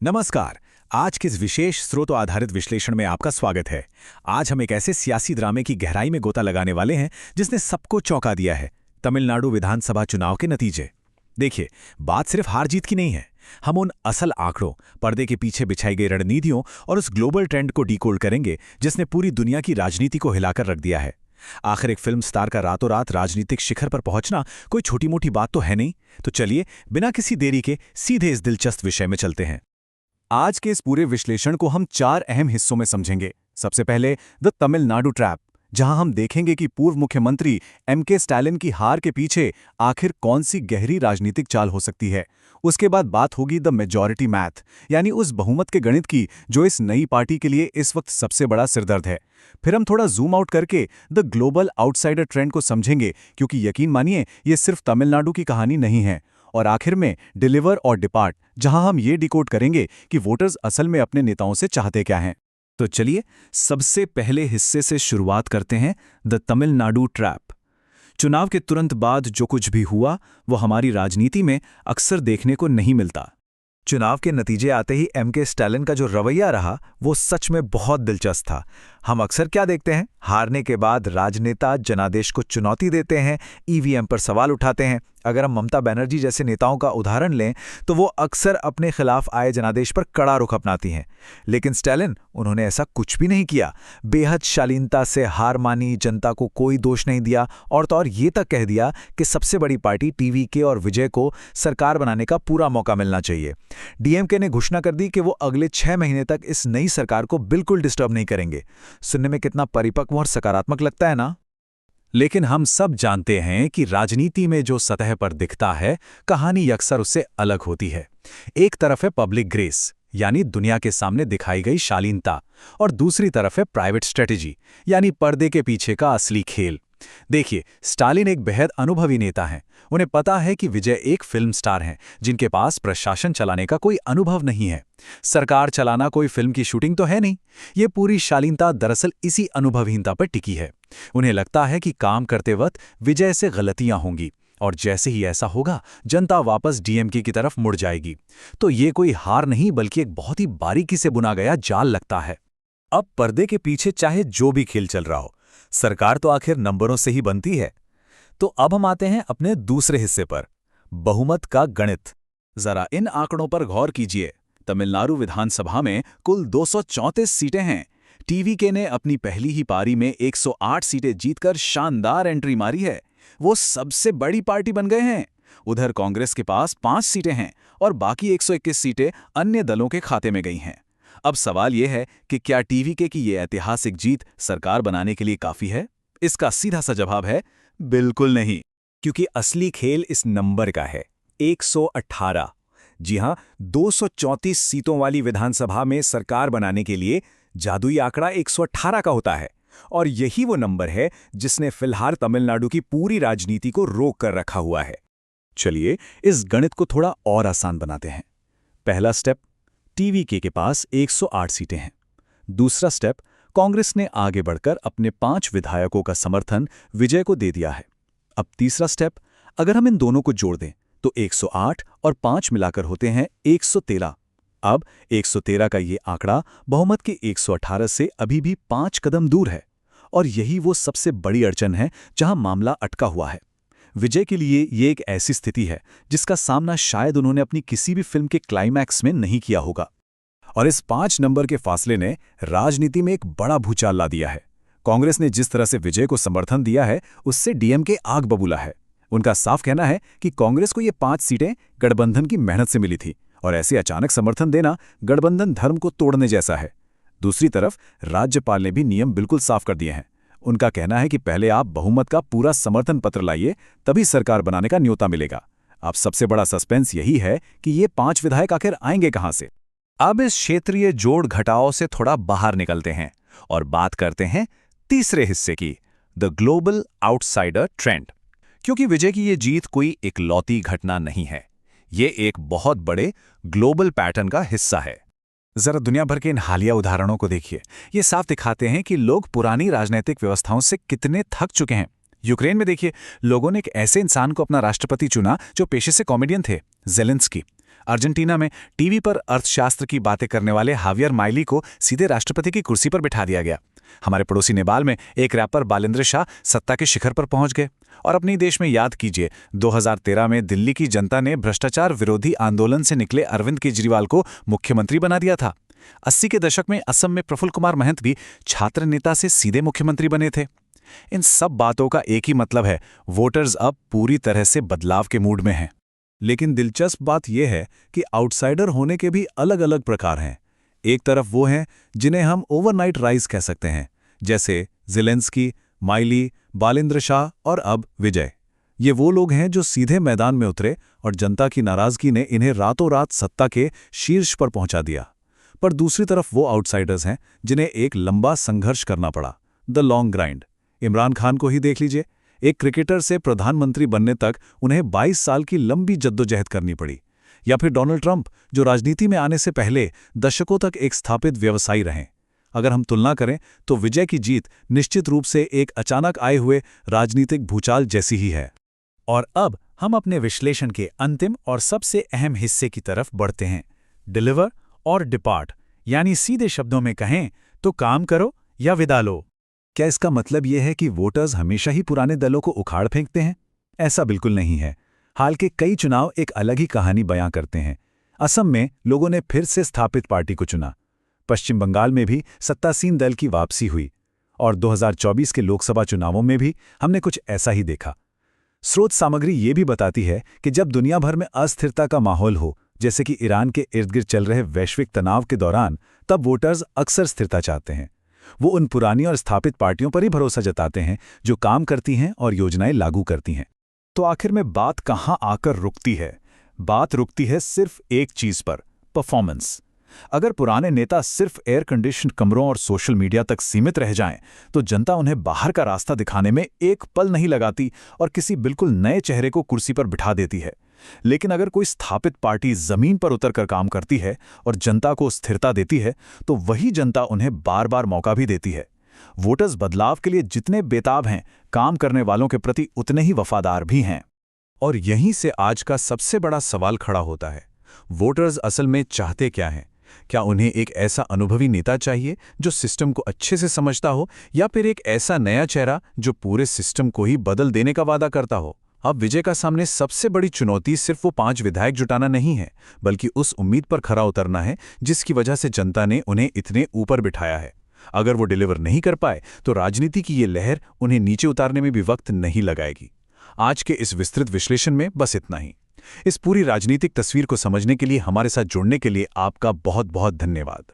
नमस्कार। आज के इस विशेष स्रोत आधारित विश्लेषण में आपका स्वागत है। आज हम एक ऐसे सियासी ड्रामे की गहराई में गोता लगाने वाले हैं जिसने सबको चौंका दिया है। तमिलनाडु विधानसभा चुनाव के नतीजे। देखिए, बात सिर्फ हार जीत की नहीं है। हम उन असल आंकड़ों, पर्दे के पीछे बिछाई गई रणनीतियों और उस ग्लोबल ट्रेंड को डिकोड करेंगे जिसने पूरी दुनिया की राजनीति को हिलाकर रख दिया है। आखिर एक फिल्म स्टार का रातों रात राजनीतिक शिखर पर पहुंचना कोई छोटी मोटी बात तो है नहीं। तो चलिए, बिना किसी देरी के सीधे इस दिलचस्प विषय में चलते हैं। आज के इस पूरे विश्लेषण को हम 4 अहम हिस्सों में समझेंगे। सबसे पहले द तमिलनाडु ट्रैप, जहां हम देखेंगे कि पूर्व मुख्यमंत्री एमके स्टालिन की हार के पीछे आखिर कौन सी गहरी राजनीतिक चाल हो सकती है। उसके बाद बात होगी द मेजॉरिटी मैथ, यानी उस बहुमत के गणित की जो इस नई पार्टी के लिए इस वक्त सबसे बड़ा सिरदर्द है। फिर हम थोड़ा जूम आउट करके द ग्लोबल आउटसाइडर ट्रेंड को समझेंगे, क्योंकि यकीन मानिए ये सिर्फ तमिलनाडु की कहानी नहीं है। और आखिर में डिलीवर और डिपार्ट, जहां हम ये डिकोड करेंगे कि वोटर्स असल में अपने नेताओं से चाहते क्या हैं। तो चलिए, सबसे पहले हिस्से से शुरुआत करते हैं, द तमिलनाडु ट्रैप। चुनाव के तुरंत बाद जो कुछ भी हुआ वो हमारी राजनीति में अक्सर देखने को नहीं मिलता। चुनाव के नतीजे आते ही एमके स्टालिन का जो रवैया रहा वो सच में बहुत दिलचस्प था। हम अक्सर क्या देखते हैं, हारने के बाद राजनेता जनादेश को चुनौती देते हैं, ईवीएम पर सवाल उठाते हैं। अगर हम ममता बनर्जी जैसे नेताओं का उदाहरण लें तो वो अक्सर अपने खिलाफ आए जनादेश पर कड़ा रुख अपनाती हैं। लेकिन स्टालिन, उन्होंने ऐसा कुछ भी नहीं किया। बेहद शालीनता से हार मानी, जनता को कोई दोष नहीं दिया और तो और ये तक कह दिया कि सबसे बड़ी पार्टी टीवीके और विजय को सरकार बनाने का पूरा मौका मिलना चाहिए। डीएमके ने घोषणा कर दी कि वो अगले 6 महीने तक इस नई सरकार को बिल्कुल डिस्टर्ब नहीं करेंगे। सुनने में कितना परिपक्व और सकारात्मक लगता है ना? लेकिन हम सब जानते हैं कि राजनीति में जो सतह पर दिखता है, कहानी अक्सर उससे अलग होती है। एक तरफ है पब्लिक ग्रेस, यानी दुनिया के सामने दिखाई गई शालीनता, और दूसरी तरफ है प्राइवेट स्ट्रेटेजी, यानी पर्दे के पीछे का असली खेल। देखिए, स्टालिन एक बेहद अनुभवी नेता हैं। उन्हें पता है कि विजय एक फिल्म स्टार हैं जिनके पास प्रशासन चलाने का कोई अनुभव नहीं है। सरकार चलाना कोई फिल्म की शूटिंग तो है नहीं। ये पूरी शालीनता दरअसल इसी अनुभवहीनता पर टिकी है। उन्हें लगता है कि काम करते वक्त विजय से गलतियां होंगी, और जैसे ही ऐसा होगा जनता वापस डीएमके की तरफ मुड़ जाएगी। तो ये कोई हार नहीं, बल्कि एक बहुत ही बारीकी से बुना गया जाल लगता है। अब पर्दे के पीछे चाहे जो भी खेल चल रहा हो, सरकार तो आखिर नंबरों से ही बनती है। तो अब हम आते हैं अपने दूसरे हिस्से पर, बहुमत का गणित। जरा इन आंकड़ों पर गौर कीजिए। तमिलनाडु विधानसभा में कुल 234 सीटें हैं। टीवीके ने अपनी पहली ही पारी में 108 सीटें जीतकर शानदार एंट्री मारी है। वो सबसे बड़ी पार्टी बन गए हैं। उधर कांग्रेस के पास 5 सीटें हैं और बाकी 121 सीटें अन्य दलों के खाते में गई हैं। अब सवाल यह है कि क्या टीवीके की ये ऐतिहासिक जीत सरकार बनाने के लिए काफी है? इसका सीधा सा जवाब है बिल्कुल नहीं, क्योंकि असली खेल इस नंबर का है, 118। जी हां, 234 सीटों वाली विधानसभा में सरकार बनाने के लिए जादुई आंकड़ा 118 का होता है, और यही वो नंबर है जिसने फिलहाल तमिलनाडु की पूरी राजनीति को रोक कर रखा हुआ है। चलिए, इस गणित को थोड़ा और आसान बनाते हैं। पहला स्टेप, टीवीके के पास 108 सीटें हैं। दूसरा स्टेप, कांग्रेस ने आगे बढ़कर अपने 5 विधायकों का समर्थन विजय को दे दिया है। अब तीसरा स्टेप, अगर हम इन दोनों को जोड़ दें तो 108 और 5 मिलाकर होते हैं 113। अब 113 का ये आंकड़ा बहुमत के 118 से अभी भी 5 कदम दूर है, और यही वो सबसे बड़ी अड़चन है जहां मामला अटका हुआ है। विजय के लिए ये एक ऐसी स्थिति है जिसका सामना शायद उन्होंने अपनी किसी भी फिल्म के क्लाइमैक्स में नहीं किया होगा। और इस 5 नंबर के फासले ने राजनीति में एक बड़ा भूचाल ला दिया है। कांग्रेस ने जिस तरह से विजय को समर्थन दिया है, उससे डीएमके आग बबूला है। उनका साफ कहना है कि कांग्रेस को ये 5 सीटें गठबंधन की मेहनत से मिली थी, और ऐसे अचानक समर्थन देना गठबंधन धर्म को तोड़ने जैसा है। दूसरी तरफ राज्यपाल ने भी नियम बिल्कुल साफ कर दिए हैं। उनका कहना है कि पहले आप बहुमत का पूरा समर्थन पत्र लाइए, तभी सरकार बनाने का न्योता मिलेगा। अब सबसे बड़ा सस्पेंस यही है कि ये 5 विधायक आखिर आएंगे कहां से। अब इस क्षेत्रीय जोड़ घटाव से थोड़ा बाहर निकलते हैं और बात करते हैं तीसरे हिस्से की, द ग्लोबल आउटसाइडर ट्रेंड। क्योंकि विजय की ये जीत कोई इकलौती घटना नहीं है, ये एक बहुत बड़े ग्लोबल पैटर्न का हिस्सा है। जरा दुनिया भर के इन हालिया उदाहरणों को देखिए। ये साफ दिखाते हैं कि लोग पुरानी राजनीतिक व्यवस्थाओं से कितने थक चुके हैं। यूक्रेन में देखिए, लोगों ने एक ऐसे इंसान को अपना राष्ट्रपति चुना जो पेशे से कॉमेडियन थे, ज़ेलेंस्की। अर्जेंटीना में टीवी पर अर्थशास्त्र की बातें करने वाले हावियर माइली को सीधे राष्ट्रपति की कुर्सी पर बिठा दिया गया। हमारे पड़ोसी नेपाल में एक रैपर बालेंद्र शाह सत्ता के शिखर पर पहुंच गए। और अपने देश में याद कीजिए, 2013 में दिल्ली की जनता ने भ्रष्टाचार विरोधी आंदोलन से निकले अरविंद केजरीवाल को मुख्यमंत्री बना दिया था। 80 के दशक में असम में प्रफुल्ल कुमार महंत भी छात्र नेता से सीधे मुख्यमंत्री बने थे। इन सब बातों का एक ही मतलब है, वोटर्स अब पूरी तरह से बदलाव के मूड में हैं। लेकिन दिलचस्प बात यह है कि आउटसाइडर होने के भी अलग अलग प्रकार हैं। एक तरफ वो हैं जिन्हें हम ओवरनाइट राइज कह सकते हैं, जैसे ज़ेलेंस्की, माइली, बालेंद्र शाह और अब विजय। ये वो लोग हैं जो सीधे मैदान में उतरे और जनता की नाराजगी ने इन्हें रातों रात सत्ता के शीर्ष पर पहुंचा दिया। पर दूसरी तरफ वो आउटसाइडर्स हैं जिन्हें एक लंबा संघर्ष करना पड़ा, the long grind. Imran Khan को ही देख लीजिए, एक क्रिकेटर से प्रधानमंत्री बनने तक उन्हें 22 साल की लंबी जद्दोजहद करनी पड़ी। या फिर डोनाल्ड ट्रंप, जो राजनीति में आने से पहले दशकों तक एक स्थापित व्यवसायी रहे। अगर हम तुलना करें तो विजय की जीत निश्चित रूप से एक अचानक आए हुए राजनीतिक भूचाल जैसी ही है। और अब हम अपने विश्लेषण के अंतिम और सबसे अहम हिस्से की तरफ बढ़ते हैं, डिलीवर और डिपार्ट, यानी सीधे शब्दों में कहें तो काम करो या विदा लो। क्या इसका मतलब यह है कि वोटर्स हमेशा ही पुराने दलों को उखाड़ फेंकते हैं? ऐसा बिल्कुल नहीं है। हाल के कई चुनाव एक अलग ही कहानी बयां करते हैं। असम में लोगों ने फिर से स्थापित पार्टी को चुना। पश्चिम बंगाल में भी सत्तासीन दल की वापसी हुई। और 2024 के लोकसभा चुनावों में भी हमने कुछ ऐसा ही देखा। स्रोत सामग्री ये भी बताती है कि जब दुनिया भर में अस्थिरता का माहौल हो, जैसे कि ईरान के इर्द गिर्द चल रहे वैश्विक तनाव के दौरान, तब वोटर्स अक्सर स्थिरता चाहते हैं। वो उन पुरानी और स्थापित पार्टियों पर ही भरोसा जताते हैं जो काम करती हैं और योजनाएं लागू करती हैं। तो आखिर में बात कहाँ आकर रुकती है? बात रुकती है सिर्फ एक चीज पर, परफॉर्मेंस। अगर पुराने नेता सिर्फ एयर कंडीशन कमरों और सोशल मीडिया तक सीमित रह जाएं, तो जनता उन्हें बाहर का रास्ता दिखाने में एक पल नहीं लगाती और किसी बिल्कुल नए चेहरे को कुर्सी पर बिठा देती है। लेकिन अगर कोई स्थापित पार्टी जमीन पर उतरकर काम करती है और जनता को स्थिरता देती है, तो वही जनता उन्हें बार बार मौका भी देती है। वोटर्स बदलाव के लिए जितने बेताब हैं, काम करने वालों के प्रति उतने ही वफादार भी हैं। और यहीं से आज का सबसे बड़ा सवाल खड़ा होता है, वोटर्स असल में चाहते क्या हैं? क्या उन्हें एक ऐसा अनुभवी नेता चाहिए जो सिस्टम को अच्छे से समझता हो, या फिर एक ऐसा नया चेहरा जो पूरे सिस्टम को ही बदल देने का वादा करता हो? अब विजय का सामने सबसे बड़ी चुनौती सिर्फ वो 5 विधायक जुटाना नहीं है, बल्कि उस उम्मीद पर खरा उतरना है जिसकी वजह से जनता ने उन्हें इतने ऊपर बिठाया है। अगर वो डिलीवर नहीं कर पाए तो राजनीति की ये लहर उन्हें नीचे उतारने में भी वक्त नहीं लगाएगी। आज के इस विस्तृत विश्लेषण में बस इतना ही। इस पूरी राजनीतिक तस्वीर को समझने के लिए हमारे साथ जुड़ने के लिए आपका बहुत बहुत धन्यवाद।